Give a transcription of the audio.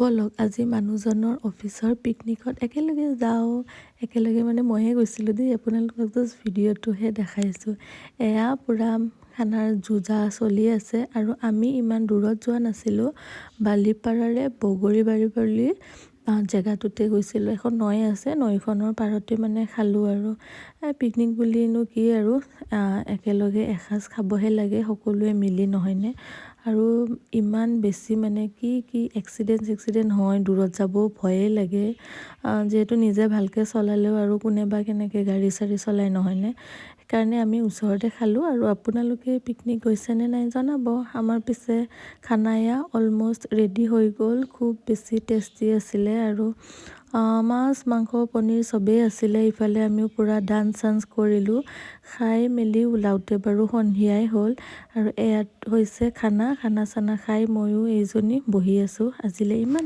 ব'লক আজি মানুহজনৰ অফিচৰ পিকনিকত একেলগে যাওঁ। একেলগে মানে ময়ে গৈছিলোঁ দেই, আপোনালোকক জাষ্ট ভিডিঅ'টোহে দেখাইছোঁ। এয়া পূৰা খানাৰ যোজা চলি আছে আৰু আমি ইমান দূৰত যোৱা নাছিলোঁ। বালিপাৰাৰে বগৰীবাৰী বুলি জেগাটোতে গৈছিলোঁ। এখন নৈ আছে, নৈখনৰ পাৰতে মানে খালোঁ আৰু পিকনিক বুলিনো কি আৰু একেলগে এসাঁজ খাবহে লাগে সকলোৱে মিলি, নহয়নে? আৰু ইমান বেছি মানে কি এক্সিডেণ্ট হয়, দূৰত যাবও ভয়ে লাগে। যিহেতু নিজে ভালকৈ চলালেও আৰু কোনে বা কেনেকৈ গাড়ী চাড়ি চলাই, নহয়নে? সেইকাৰণে আমি ওচৰতে খালোঁ। আৰু আপোনালোকে পিকনিক গৈছেনে নাই জনাব। আমাৰ পিছে খানা এয়া অলম'ষ্ট ৰেডি হৈ গ'ল। খুব বেছি টেষ্টি আছিলে আৰু মাছ মাংস পনীৰ চবেই আছিলে। ইফালে আমিও পূৰা ডান্স চান্স কৰিলোঁ। খাই মেলি ওলাওঁতে বাৰু সন্ধিয়াই হ'ল আৰু এয়াত হৈছে খানা চানা খাই ময়ো এইজনী বহি আছোঁ। আজিলৈ ইমান